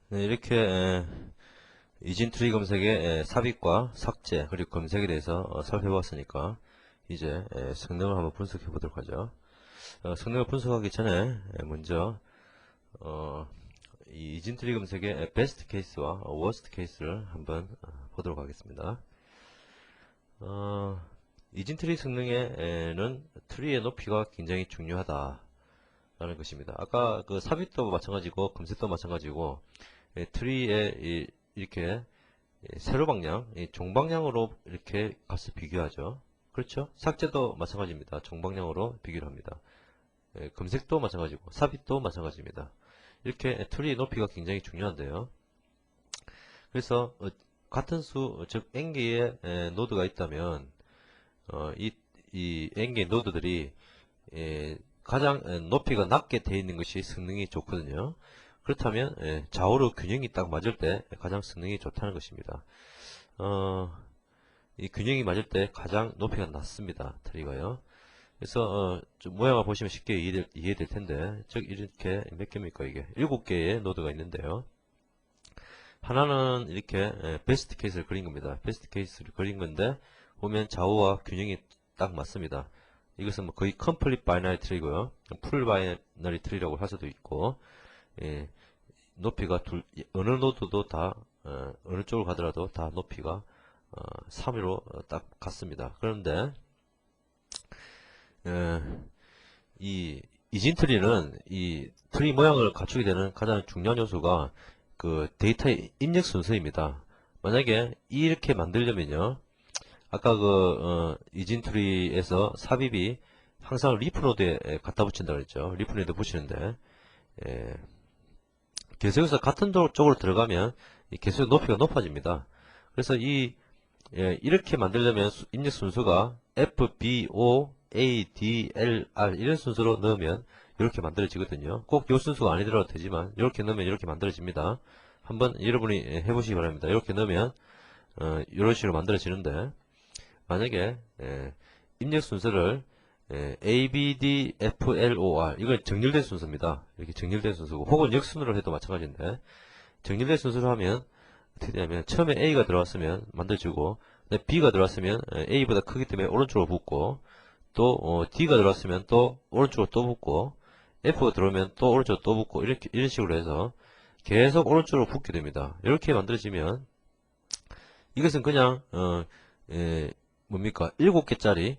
네, 이렇게 이진 트리 검색의 삽입과 삭제 그리고 검색에 대해서 살펴봤으니까 이제 성능을 한번 분석해 보도록 하죠. 성능을 분석하기 전에 먼저 이 이진 트리 검색의 베스트 케이스와 워스트 케이스를 한번 보도록 하겠습니다. 이진 트리 성능에는 트리의 높이가 굉장히 중요하다라는 것입니다. 아까 그 삽입도 마찬가지고 검색도 마찬가지고 트리의 이렇게 세로 방향, 종방향으로 이렇게 값을 비교하죠. 그렇죠? 삭제도 마찬가지입니다. 종방향으로 비교를 합니다. 검색도 마찬가지고 삽입도 마찬가지입니다. 이렇게 트리의 높이가 굉장히 중요한데요. 그래서 같은 수, 즉 n개의 노드가 있다면 이 n개의 노드들이 가장 높이가 낮게 되어 있는 것이 성능이 좋거든요. 그렇다면 좌우로 균형이 딱 맞을 때 가장 성능이 좋다는 것입니다. 이 균형이 맞을 때 가장 높이가 낮습니다. 트리가요. 그래서 좀 모양을 보시면 쉽게 이해될 텐데, 즉 이렇게 몇 개입니까 이게? 7개의 노드가 있는데요. 하나는 이렇게 베스트 케이스를 그린 겁니다. 베스트 케이스를 그린 건데 보면 좌우와 균형이 딱 맞습니다. 이것은 뭐 거의 컴플릿 바이너리 트리고요. 풀 바이너리 트리라고 할 수도 있고, 높이가 어느 노드도 다 어느 쪽으로 가더라도 다 높이가 3위로 딱 같습니다. 그런데 이 이진 트리는 이 트리 모양을 갖추게 되는 가장 중요한 요소가 그 데이터의 입력 순서입니다. 만약에 이렇게 만들려면요, 아까 그 이진 트리에서 삽입이 항상 리프 노드에 갖다 붙인다 그랬죠. 리프 노드에 붙이는데 계속해서 같은 쪽으로 들어가면 계속 높이가 높아집니다. 그래서 이렇게 만들려면 입력 순서가 F, B, O, A, D, L, R 이런 순서로 넣으면 이렇게 만들어지거든요. 꼭 이 순서가 아니더라도 되지만 이렇게 넣으면 이렇게 만들어집니다. 한번 여러분이 해보시기 바랍니다. 이렇게 넣으면 이런 식으로 만들어지는데, 만약에 입력 순서를 A, B, D, F, L, O, R 이건 정렬된 순서입니다. 이렇게 정렬된 순서고, 혹은 역순으로 해도 마찬가지인데, 정렬된 순서로 하면 어떻게 되냐면 처음에 A가 들어왔으면 만들어지고, B가 들어왔으면 A보다 크기 때문에 오른쪽으로 붙고, 또 D가 들어왔으면 또 오른쪽으로 또 붙고, F가 들어오면 또 오른쪽으로 또 붙고, 이렇게 이런 식으로 해서 계속 오른쪽으로 붙게 됩니다. 이렇게 만들어지면 이것은 그냥 뭡니까? 7개짜리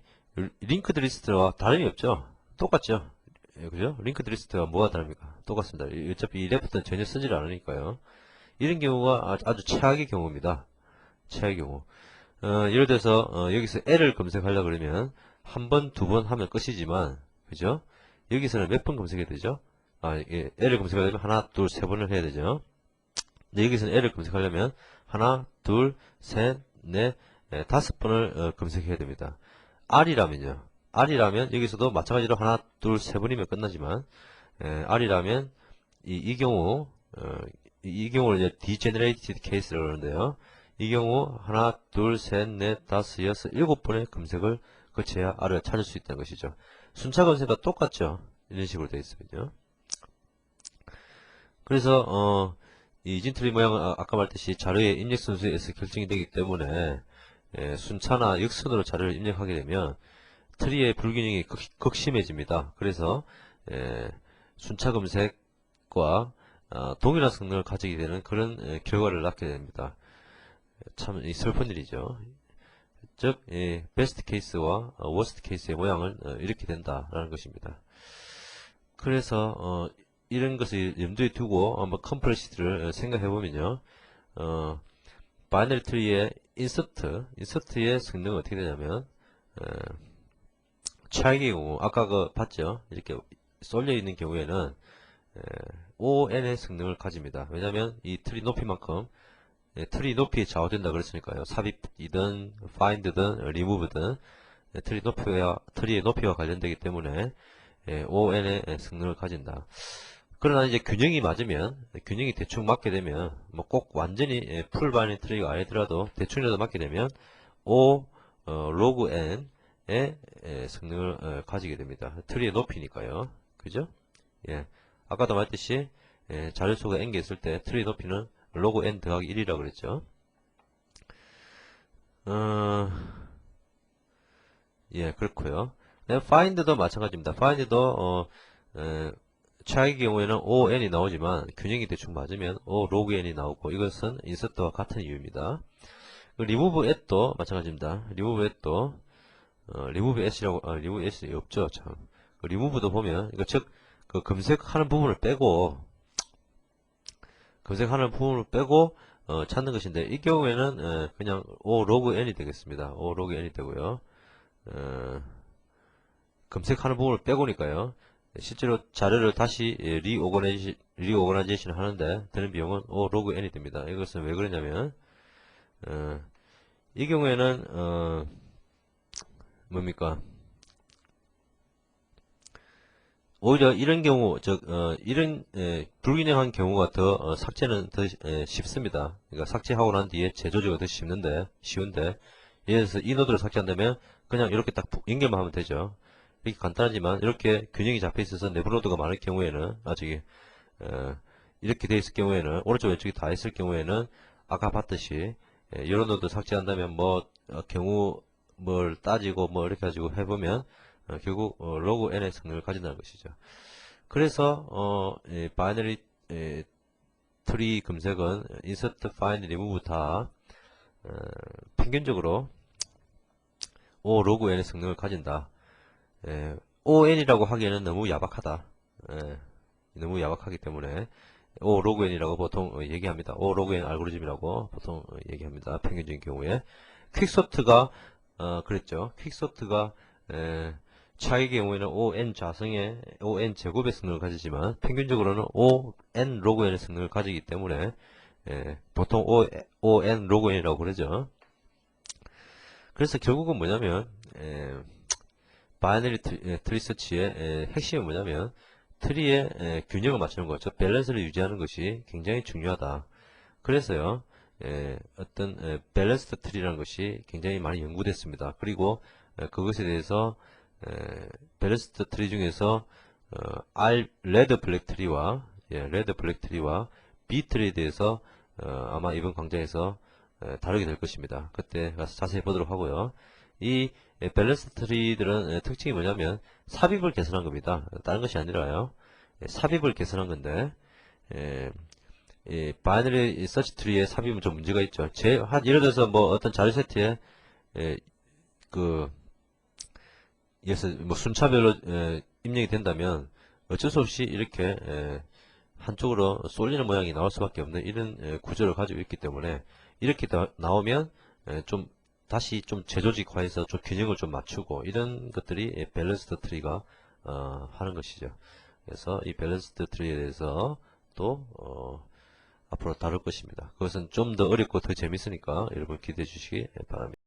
링크드 리스트와 다름이 없죠. 똑같죠. 그죠? 링크드 리스트와 뭐가 다릅니까? 똑같습니다. 어차피 이 레프트는 전혀 쓰지를 않으니까요. 이런 경우가 아주 최악의 경우입니다. 최악의 경우. 예를 들어서 여기서 L을 검색하려 그러면 한 번, 두 번 하면 끝이지만, 그죠? 여기서는 몇 번 검색해야 되죠? L을 검색하려면 하나, 둘, 세 번을 해야 되죠. 근데 여기서는 L을 검색하려면 하나, 둘, 셋, 넷, 5번을 검색해야 됩니다. R이라면요. R이라면 여기서도 마찬가지로 하나, 둘, 세 번이면 끝나지만, R이라면 이 경우 이 경우를 이제 degenerated case라고 그러는데요. 이 경우 하나, 둘, 셋, 넷, 다섯, 여섯, 7번의 검색을 거쳐야 R을 찾을 수 있다는 것이죠. 순차 검색과 똑같죠. 이런 식으로 되어 있거든요. 그래서 이 이진트리 모양은 아까 말했듯이 자료의 입력 순서에서 결정이 되기 때문에 순차나 역순으로 자료를 입력하게 되면 트리의 불균형이 극심해집니다. 그래서 순차 검색과 동일한 성능을 가지게 되는 그런 결과를 낳게 됩니다. 참 슬픈 일이죠. 즉 베스트 케이스와 워스트 케이스의 모양은 이렇게 된다라는 것입니다. 그래서 이런 것을 염두에 두고 한번 컴플렉시티를 생각해 보면요, 바이너리 트리의 인서트의 성능은 어떻게 되냐면 최악의 경우 아까 그 봤죠? 이렇게 쏠려 있는 경우에는 ON의 성능을 가집니다. 왜냐하면 이 트리 높이만큼 트리 높이에 좌우된다 그랬으니까요. 삽입이든 find든 remove든 트리의 높이와 관련되기 때문에 ON의 성능을 가진다. 그러나 이제 균형이 맞으면, 균형이 대충 맞게 되면, 뭐 꼭 완전히 풀 바이너리 트리가 아니더라도 대충이라도 맞게 되면 O log n의 성능을 가지게 됩니다. 트리의 높이니까요. 그죠? 예. 아까도 말했듯이 자료수가 n개 있을 때 트리 높이는 로그 n 더하기 1이라고 그랬죠. 예, 그렇고요. find도 마찬가지입니다. find도 최악의 경우에는 on이 나오지만 균형이 대충 맞으면 o log n이 나오고, 이것은 insert와 같은 이유입니다. remove at도 마찬가지입니다. remove at도 remove s라고 remove s 없죠. 참. remove도 보면 이거 즉 그 검색하는 부분을 빼고 찾는 것인데, 이 경우에는 그냥 o log n이 되겠습니다. o log n이 되고요. 검색하는 부분을 빼고니까요. 실제로 자료를 다시 리오거나이제이션 하는데 드는 비용은 o log n이 됩니다. 이것은 왜 그러냐면 이 경우에는 뭡니까? 오히려 이런 경우, 이런 불균형한 경우가 더 삭제는 더 쉽습니다. 그러니까 삭제하고 난 뒤에 재조정이 더 쉬운데, 예를 들어서 이 노드를 삭제한다면 그냥 이렇게 딱 연결만 하면 되죠. 이렇게 간단하지만 이렇게 균형이 잡혀 있어서 내부 노드가 많을 경우에는, 이렇게 돼 있을 경우에는, 오른쪽 왼쪽이 다 있을 경우에는 아까 봤듯이 이런 노드 삭제한다면 경우 뭘 따지고 이렇게 가지고 해보면 결국 로그 n의 성능을 가진다는 것이죠. 그래서 바이너리 트리 검색은 insert, find, remove 다 평균적으로 o log n의 성능을 가진다. on이라고 하기에는 너무 야박하다. 너무 야박하기 때문에 o log n이라고 보통 얘기합니다. o log n 알고리즘이라고 보통 얘기합니다. 평균적인 경우에 퀵소트가 그랬죠. 퀵소트가 차의 경우에는 on 자성의 on 제곱의 성능을 가지지만 평균적으로는 on log n의 성능을 가지기 때문에 보통 on log n이라고 그러죠. 그래서 결국은 뭐냐면 바이너리 트리 서치의 핵심은 뭐냐면 트리의 균형을 맞추는 거죠. 밸런스를 유지하는 것이 굉장히 중요하다. 그래서요, 어떤 밸런스드 트리라는 것이 굉장히 많이 연구됐습니다. 그리고 그것에 대해서 밸런스드 트리 중에서 레드 블랙 트리와 B 트리에 대해서 아마 이번 강좌에서 다루게 될 것입니다. 그때 가서 자세히 보도록 하고요. 이 밸런스 트리들은 특징이 뭐냐면 삽입을 개선한 겁니다. 다른 것이 아니라요. 삽입을 개선한 건데 바이너리 서치 트리의 삽입은 좀 문제가 있죠. 예를 들어서 어떤 자료 세트에 예를 들어서 순차별로 입력이 된다면 어쩔 수 없이 이렇게 한쪽으로 쏠리는 모양이 나올 수밖에 없는 이런 구조를 가지고 있기 때문에, 이렇게 나오면 다시 좀 재조직화해서 좀 균형을 좀 맞추고, 이런 것들이 밸런스드 트리가 하는 것이죠. 그래서 이 밸런스드 트리에 대해서 또 앞으로 다룰 것입니다. 그것은 좀 더 어렵고 더 재밌으니까 여러분 기대해 주시기 바랍니다.